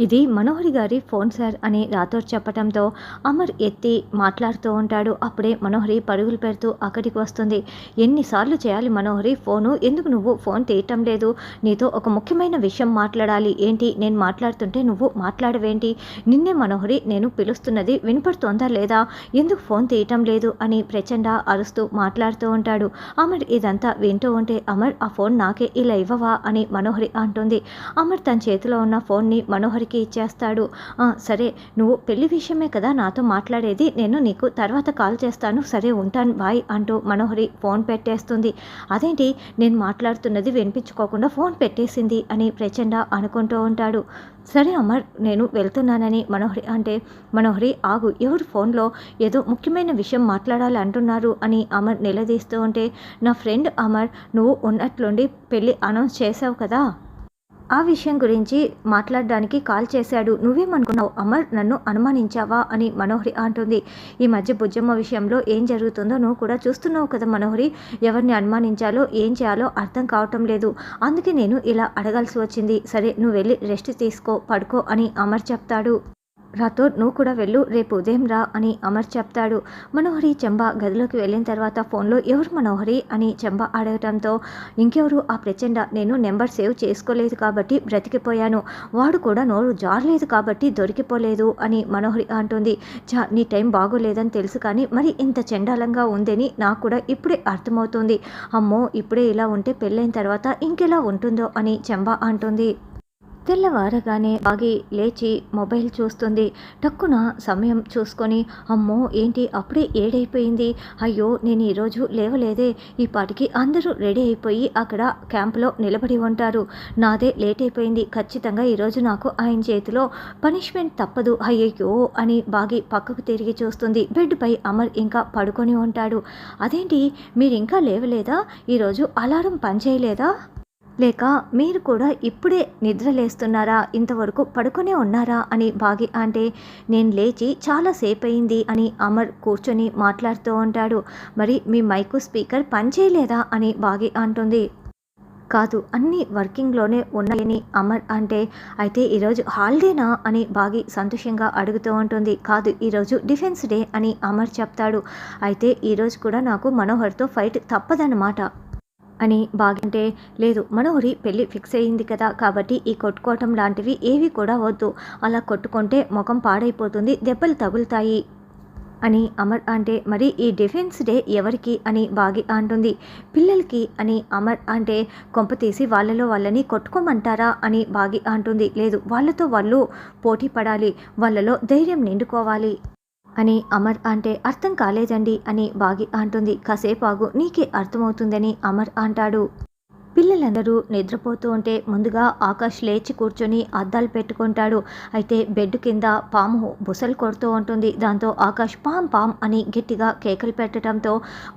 ఇది మనోహరి గారి phone sir అని రాథోడ్ చెప్పటంతో అమర్ ఎత్తి మాట్లాడుతూ ఉంటాడు. అప్పుడే మనోహరి పరుగులు పెడుతూ అక్కడికి వస్తుంది. ఎన్నిసార్లు చేయాలి మనోహరి ఫోను? ఎందుకు నువ్వు ఫోన్ తీయటం లేదు? నీతో ఒక ముఖ్యమైన విషయం మాట్లాడాలి. ఏంటి నేను మాట్లాడుతుంటే నువ్వు మాట్లాడవేంటి? నిన్నే మనోహరి నేను పిలుస్తున్నది వినపడుతోందా లేదా? ఎందుకు ఫోన్ తీయటం లేదు అని ప్రచండ అరుస్తూ మాట్లాడుతూ ఉంటాడు. అమర్ ఇదంతా వింటూ ఉంటే అమర్ ఆ ఫోన్ నాకే ఇలా ఇవ్వవా అని మనోహరి అంటుంది. అమర్ తన చేతిలో ఉన్న ఫోన్ని మనోహరికి ఇచ్చేస్తాడు. సరే నువ్వు పెళ్లి విషయమే కదా నాతో మాట్లాడేది, నేను నీకు తర్వాత కాల్ చేస్తాను, సరే ఉంటాను బాయ్ అంటూ మనోహరి ఫోన్ పెట్టేస్తుంది. అదేంటి నేను మాట్లాడుతున్నది వినిపించుకోకుండా ఫోన్ పెట్టేసింది అని ప్రచండ అనుకుంటూ ఉంటాడు. సరే అమర్ నేను వెళ్తున్నానని మనోహరి అంటే, మనోహరి ఆగు, ఎవరు ఫోన్లో ఏదో ముఖ్యమైన విషయం మాట్లాడాలి అంటున్నారు అని అమర్ నిలదీస్తూ ఉంటే, నా ఫ్రెండ్ అమర్ నువ్వు ఉన్నట్లుండి పెళ్ళి అనౌన్స్ చేసావు కదా, ఆ విషయం గురించి మాట్లాడడానికి కాల్ చేశాడు. నువ్వేమనుకున్నావు? అమర్ నన్ను అనుమానించావా అని మనోహరి అంటుంది. ఈ మధ్య బుజ్జమ్మ విషయంలో ఏం జరుగుతుందో నువ్వు కూడా చూస్తున్నావు కదా మనోహరి. ఎవరిని అనుమానించాలో ఏం చేయాలో అర్థం కావటం లేదు. అందుకే నేను ఇలా అడగాల్సి వచ్చింది. సరే నువ్వు వెళ్ళి రెస్ట్ తీసుకో, పడుకో అని అమర్ చెప్తాడు. రాథోడ్ నువ్వు కూడా వెళ్ళు, రేపు ఉదయం రా అని అమర్ చెప్తాడు. మనోహరి చెంబ గదిలోకి వెళ్ళిన తర్వాత ఫోన్లో ఎవరు మనోహరి అని చెంబ అడగటంతో, ఇంకెవరు ఆ ప్రచండ, నేను నెంబర్ సేవ్ చేసుకోలేదు కాబట్టి బ్రతికిపోయాను, వాడు కూడా నోరు జారలేదు కాబట్టి దొరికిపోలేదు అని మనోహరి అంటుంది. నీ టైం బాగోలేదని తెలుసు కానీ మరి ఇంత చండాలంగా ఉందని నాకు కూడా ఇప్పుడే అర్థమవుతుంది. అమ్మో ఇప్పుడే ఇలా ఉంటే పెళ్ళైన తర్వాత ఇంకెలా ఉంటుందో అని చెంబ అంటుంది. తెల్లవారగానే బాగి లేచి మొబైల్ చూస్తుంది. టక్కున సమయం చూసుకొని, అమ్మో ఏంటి అప్పుడే 7 అయిపోయింది, అయ్యో నేను ఈరోజు లేవలేదే, ఈ పాటికి అందరూ రెడీ అయిపోయి అక్కడ క్యాంపులో నిలబడి ఉంటారు, నాదే లేట్ అయిపోయింది, ఖచ్చితంగా ఈరోజు నాకు ఆయన చేతిలో పనిష్మెంట్ తప్పదు, అయ్యో అని బాగి పక్కకు తిరిగి చూస్తుంది. బెడ్పై అమర్ ఇంకా పడుకొని ఉంటాడు. అదేంటి మీరు ఇంకా లేవలేదా? ఈరోజు అలారం పనిచేయలేదా? లేక మీరు కూడా ఇప్పుడే నిద్రలేస్తున్నారా? ఇంతవరకు పడుకునే ఉన్నారా అని బాగి అంటే, నేను లేచి చాలాసేపు అయింది అని అమర్ కూర్చొని మాట్లాడుతూ ఉంటాడు. మరి మీ మైకు స్పీకర్ పనిచేయలేదా అని బాగి అంటుంది. కాదు అన్నీ వర్కింగ్లోనే ఉన్నాయని అమర్ అంటే, అయితే ఈరోజు హాలిడేనా అని బాగి సంతోషంగా అడుగుతూ ఉంటుంది. కాదు ఈరోజు డిఫెన్స్ డే అని అమర్ చెప్తాడు. అయితే ఈరోజు కూడా నాకు మనోహర్తో ఫైట్ తప్పదన్నమాట అని బాగంటే, లేదు మనోహరి పెళ్ళి ఫిక్స్ అయ్యింది కదా, కాబట్టి ఈ కొట్టుకోవటం లాంటివి ఏవి కూడా వద్దు, అలా కొట్టుకుంటే ముఖం పాడైపోతుంది, దెబ్బలు తగులుతాయి అని అమర్ అంటే, మరి ఈ డిఫెన్స్ డే ఎవరికి అని బాగి అంటుంది. పిల్లలకి అని అమర్ అంటే, కొంపతీసి వాళ్ళలో వాళ్ళని కొట్టుకోమంటారా అని బాగి అంటుంది. లేదు వాళ్ళతో వాళ్ళు పోటీ పడాలి, వాళ్ళలో ధైర్యం నిండుకోవాలి అని అమర్ అంటే, అర్థం కాలేదండి అని బాగి అంటుంది. కాసేపు ఆగు నీకే అర్థమవుతుందని అమర్ అంటాడు. పిల్లలందరూ నిద్రపోతూ ఉంటే ముందుగా ఆకాష్ లేచి కూర్చొని అద్దాలు పెట్టుకుంటాడు. అయితే బెడ్ కింద పాము బుసలు కొడుతూ ఉంటుంది. దాంతో ఆకాష్ పామ్ పామ్ అని గట్టిగా కేకలు పెట్టడంతో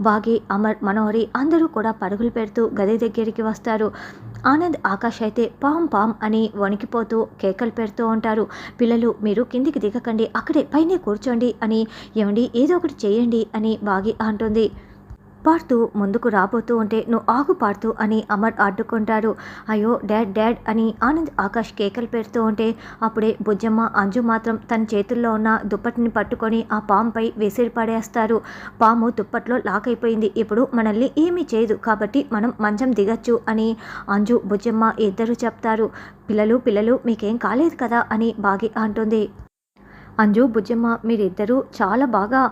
బాగి అమర్ మనోహరి అందరూ కూడా పరుగులు పెడుతూ గది దగ్గరికి వస్తారు. ఆనంద్ ఆకాష్ అయితే పామ్ పామ్ అని వణికిపోతూ కేకలు పెడుతూ ఉంటారు. పిల్లలు మీరు కిందికి దిగకండి, అక్కడే పైనే కూర్చోండి అని, ఏమండి ఏదో ఒకటి చేయండి అని బాగి అంటుంది. పాడుతూ ముందుకు రాబోతూ ఉంటే, నువ్వు ఆగు పాడుతూ అని అమర్ అడ్డుకుంటాడు. అయ్యో డాడ్ డాడ్ అని ఆనంద్ ఆకాష్ కేకలు పెడుతూ ఉంటే, అప్పుడే బుజ్జమ్మ అంజు మాత్రం తన చేతుల్లో ఉన్న దుప్పటిని పట్టుకొని ఆ పాముపై విసిరి పడేస్తారు. పాము దుప్పట్లో లాక్ అయిపోయింది, ఇప్పుడు మనల్ని ఏమీ చేయదు కాబట్టి మనం మంచం దిగచ్చు అని అంజు బుజ్జమ్మ ఇద్దరు చెప్తారు. పిల్లలు పిల్లలు మీకేం కాలేదు కదా అని బాగి అంటుంది. అంజు బుజ్జమ్మ మీరిద్దరూ చాలా బాగా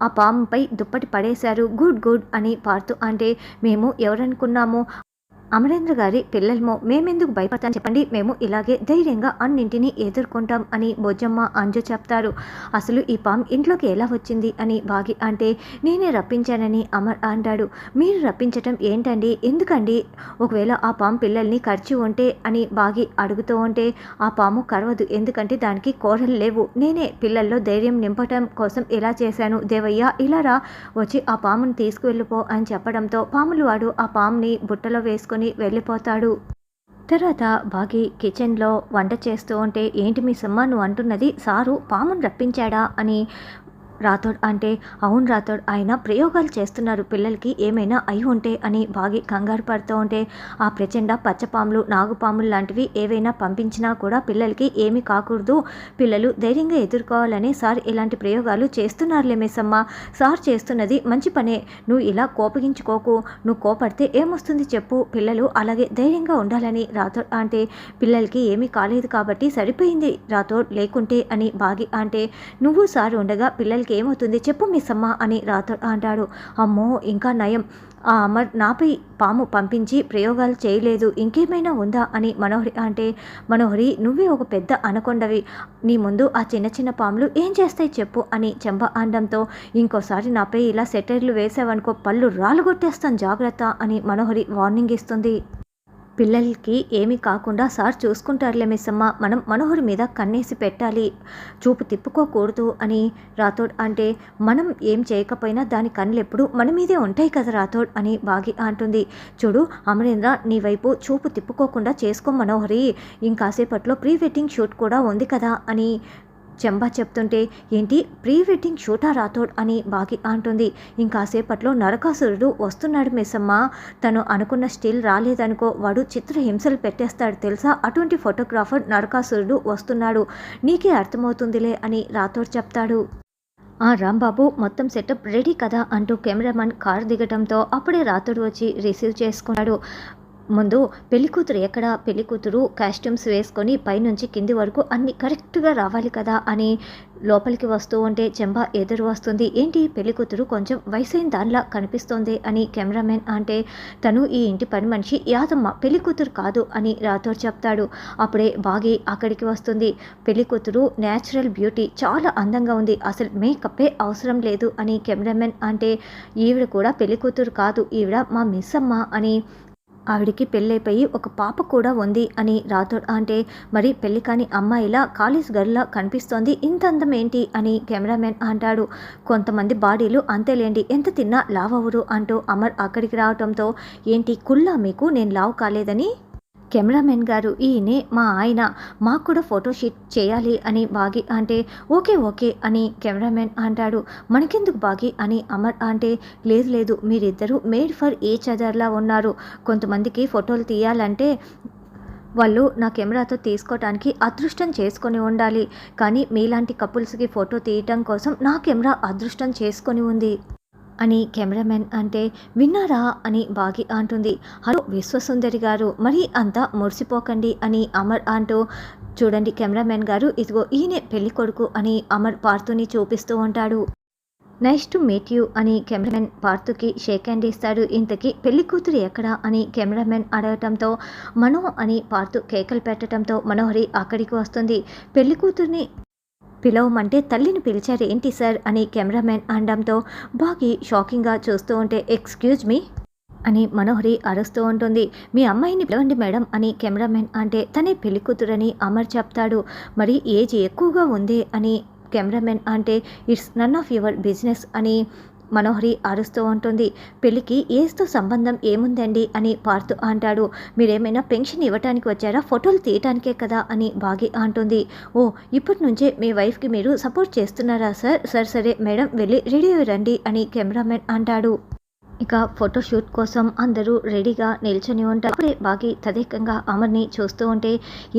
ఆ పాముపై దుప్పటి పడేశారు, గుడ్ గుడ్ అని పాడుతూ అంటే, మేము ఎవరనుకున్నాము అమరేంద్ర గారి పిల్లలము, మేమెందుకు భయపడతాం చెప్పండి, మేము ఇలాగే ధైర్యంగా అన్నింటినీ ఎదుర్కొంటాం అని బొజ్జమ్మ అంజు చెప్తారు. అసలు ఈ పాము ఇంట్లోకి ఎలా వచ్చింది అని బాగి అంటే, నేనే రప్పించానని అమర్ అంటాడు. మీరు రప్పించటం ఏంటండి, ఎందుకండి, ఒకవేళ ఆ పాము పిల్లల్ని కరిచి ఉంటే అని బాగి అడుగుతూ ఉంటే, ఆ పాము కరవదు ఎందుకంటే దానికి కోరలు లేవు, నేనే పిల్లల్లో ధైర్యం నింపటం కోసం ఇలా చేశాను, దేవయ్య ఇలా రా, వచ్చి ఆ పాముని తీసుకువెళ్ళిపో అని చెప్పడంతో పాములు వాడు ఆ పాముని బుట్టలో వేసుకొని వెళ్ళిపోతాడు. తర్వాత బాగి కిచెన్లో వంట చేస్తూ ఉంటే, ఏంటి మీ సమ్మ నువ్వు అంటున్నది, సారు పామును రప్పించాడా అని రాథోడ్ అంటే అవును రాథోడ్ ఆయన ప్రయోగాలు చేస్తున్నారు పిల్లలకి ఏమైనా అయి ఉంటే అని బాగా కంగారు పడుతూ ఉంటే ఆ ప్రచండ పచ్చపాములు నాగుపాములు లాంటివి ఏవైనా పంపించినా కూడా పిల్లలకి ఏమీ కాకూడదు పిల్లలు ధైర్యంగా ఎదుర్కోవాలని సార్ ఇలాంటి ప్రయోగాలు చేస్తున్నారులే మిస్సమ్మ సార్ చేస్తున్నది మంచి పనే నువ్వు ఇలా కోపగించుకోకు నువ్వు కోపడితే ఏమొస్తుంది చెప్పు పిల్లలు అలాగే ధైర్యంగా ఉండాలని రాథోడ్ అంటే పిల్లలకి ఏమీ కాలేదు కాబట్టి సరిపోయింది రాథోడ్ లేకుంటే అని బాగి అంటే నువ్వు సార్ ఉండగా పిల్లలకి ఏమవుతుంది చెప్పు మిస్సమ్మ అని రాథోడ్ అంటాడు. అమ్మో ఇంకా నయం ఆ అమర్ నాపై పాము పంపించి ప్రయోగాలు చేయలేదు ఇంకేమైనా ఉందా అని మనోహరి అంటే మనోహరి నువ్వే ఒక పెద్ద అనకొండవి నీ ముందు ఆ చిన్న చిన్న పాములు ఏం చేస్తాయి చెప్పు అని చెంబ అనడంతో ఇంకోసారి నాపై ఇలా సెటైర్లు వేసావనుకో పళ్ళు రాలుగొట్టేస్తాను జాగ్రత్త అని మనోహరి వార్నింగ్ ఇస్తుంది. పిల్లలకి ఏమీ కాకుండా సార్ చూసుకుంటారులే మిస్సమ్మ మనం మనోహరి మీద కన్నేసి పెట్టాలి చూపు తిప్పుకోకూడదు అని రాథోడ్ అంటే మనం ఏం చేయకపోయినా దాని కన్నులు ఎప్పుడు మన మీదే ఉంటాయి కదా రాథోడ్ అని బాగి అంటుంది. చూడు అమరేంద్ర నీ వైపు చూపు తిప్పుకోకుండా చేసుకో మనోహరి ఇంకాసేపట్లో ప్రీ వెడ్డింగ్ షూట్ కూడా ఉంది కదా అని చెంబా చెప్తుంటే ఏంటి ప్రీ వెడ్డింగ్ షూటా రాథోడ్ అని బాగి అంటుంది. ఇంకాసేపట్లో నరకాసురుడు వస్తున్నాడు మిస్సమ్మ తను అనుకున్న స్టిల్ రాలేదనుకో వాడు చిత్రహింసలు పెట్టేస్తాడు తెలుసా అటువంటి ఫోటోగ్రాఫర్ నరకాసురుడు వస్తున్నాడు నీకే అర్థమవుతుందిలే అని రాథోడ్ చెప్తాడు. ఆ రాంబాబు మొత్తం సెటప్ రెడీ కదా అంటూ కెమెరామన్ కారు దిగటంతో అప్పుడే రాథోడ్ వచ్చి రిసీవ్ చేసుకున్నాడు. ముందు పెళ్ళికూతురు ఎక్కడ పెళ్ళికూతురు కాస్ట్యూమ్స్ వేసుకొని పైనుంచి కింది వరకు అన్ని కరెక్ట్గా రావాలి కదా అని లోపలికి వస్తూ ఉంటే చెంబ ఎదురు వస్తుంది. ఏంటి పెళ్ళికూతురు కొంచెం వయసైన దానిలా కనిపిస్తోంది అని కెమెరామెన్ అంటే తను ఈ ఇంటి పని మనిషి యాదమ్మ పెళ్ళికూతురు కాదు అని రాథోడ్ చెప్తాడు. అప్పుడే బాగి అక్కడికి వస్తుంది. పెళ్ళికూతురు న్యాచురల్ బ్యూటీ చాలా అందంగా ఉంది అసలు మేకప్పే అవసరం లేదు అని కెమెరామెన్ అంటే ఈవిడ కూడా పెళ్ళికూతురు కాదు ఈవిడ మా మిస్ అమ్మ అని ఆవిడికి పెళ్ళైపోయి ఒక పాప కూడా ఉంది అని రాథోడ్ అంటే మరి పెళ్లి కాని అమ్మాయిలా కాలేజ్ గర్ల్లా కనిపిస్తోంది ఇంత అందం ఏంటి అని కెమెరామెన్ అంటాడు. కొంతమంది బాడీలు అంతేలేండి ఎంత తిన్నా లావ్ అవ్వరు అంటూ అమర్ అక్కడికి రావడంతో ఏంటి కుల్లా మీకు నేను లావ్ కాలేదని కెమెరామెన్ గారు ఈయనే మా ఆయన మాకు కూడా ఫోటోషూట్ చేయాలి అని బాగి అంటే ఓకే ఓకే అని కెమెరామెన్ అంటాడు. మనకెందుకు బాగి అని అమర్ అంటే లేదు మీరిద్దరూ మేడ్ ఫర్ ఈచ్ అదర్లా ఉన్నారు కొంతమందికి ఫోటోలు తీయాలంటే వాళ్ళు నా కెమెరాతో తీసుకోవడానికి అదృష్టం చేసుకొని ఉండాలి కానీ మీలాంటి కపుల్స్కి ఫోటో తీయటం కోసం నా కెమెరా అదృష్టం చేసుకొని ఉంది అని కెమెరామెన్ అంటే విన్నారా అని బాగి అంటుంది. హలో విశ్వసుందరి గారు మరీ అంతా మురిసిపోకండి అని అమర్ అంటూ చూడండి కెమెరామెన్ గారు ఇదిగో ఈయనే పెళ్లి కొడుకు అని అమర్ పార్థుని చూపిస్తూ ఉంటాడు. నైస్ టు మీట్ యూ అని కెమెరామెన్ పార్థుకి షేక్ హ్యాండ్ ఇస్తాడు. ఇంతకీ పెళ్లి కూతురు ఎక్కడా అని కెమెరామెన్ అడగటంతో మనో అని పార్థు కేకలు పెట్టడంతో మనోహరి అక్కడికి వస్తుంది. పెళ్లి కూతుర్ని పిలవమంటే తల్లిని పిలిచారు ఏంటి సార్ అని కెమెరామెన్ అనడంతో బాగి షాకింగ్గా చూస్తూ ఉంటే ఎక్స్క్యూజ్ మీ అని మనోహరి అరుస్తూ ఉంటుంది. మీ అమ్మాయిని పిలవండి మేడం అని కెమెరామెన్ అంటే తనే పెళ్లి కూతురని అమర్ చెప్తాడు. మరి ఏజ్ ఎక్కువగా ఉంది అని కెమెరామెన్ అంటే it's none of your business అని మనోహరి అరుస్తూ ఉంటుంది. పెళ్లికి ఏజ్తో సంబంధం ఏముందండి అని పార్థు అంటాడు. మీరేమైనా పెన్షన్ ఇవ్వటానికి వచ్చారా ఫోటోలు తీయటానికే కదా అని బాగి అంటుంది. ఓ ఇప్పటి నుంచే మీ వైఫ్కి మీరు సపోర్ట్ చేస్తున్నారా సార్ సరే మేడం వెళ్ళి రెడీ రండి అని కెమెరామెన్ అంటాడు. ఇక ఫోటోషూట్ కోసం అందరూ రెడీగా నిల్చొని ఉంటారు. అప్పుడే బాగి తదేకంగా అమర్ని చూస్తూ ఉంటే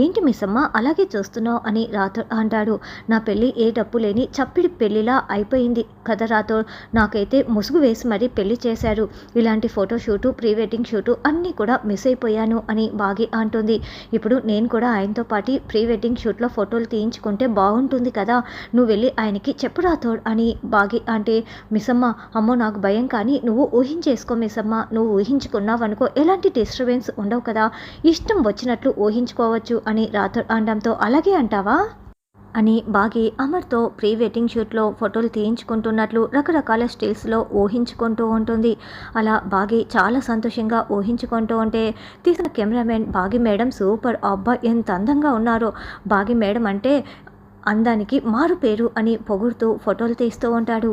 ఏంటి మిస్సమ్మ అలాగే చూస్తున్నావు అని రాథోడ్ అంటాడు. నా పెళ్ళి ఏ డబ్బు లేని చప్పిడి పెళ్లిలా అయిపోయింది కదా రాథోడ్ నాకైతే ముసుగు వేసి మరీ పెళ్లి చేశారు ఇలాంటి ఫోటోషూటు ప్రీ వెడ్డింగ్ షూటు అన్నీ కూడా మిస్ అయిపోయాను అని బాగి అంటుంది. ఇప్పుడు నేను కూడా ఆయనతో పాటు ప్రీ వెడ్డింగ్ షూట్లో ఫోటోలు తీయించుకుంటే బాగుంటుంది కదా నువ్వు వెళ్ళి ఆయనకి చెప్పు రాథోడ్ అని బాగి అంటే మిస్సమ్మ అమ్మో నాకు భయం కానీ నువ్వు ఊహించేసుకో మిస్సమ్మ నువ్వు ఊహించుకున్నావనుకో ఎలాంటి డిస్టర్బెన్స్ ఉండవు కదా ఇష్టం వచ్చినట్లు ఊహించుకోవచ్చు అని రాథోడ్ అనడంతో అలాగే అంటావా అని బాగి అమర్తో ప్రీ వెడ్డింగ్ షూట్లో ఫోటోలు తీయించుకుంటున్నట్లు రకరకాల స్టిల్స్లో ఊహించుకుంటూ ఉంటుంది. అలా బాగి చాలా సంతోషంగా ఊహించుకుంటూ ఉంటే తీసిన కెమెరామెన్ బాగి మేడం సూపర్ అబ్బా ఎంత అందంగా ఉన్నారో బాగి మేడం అంటే అందానికి మారు పేరు అని పొగుడుతూ ఫోటోలు తీస్తూ ఉంటాడు.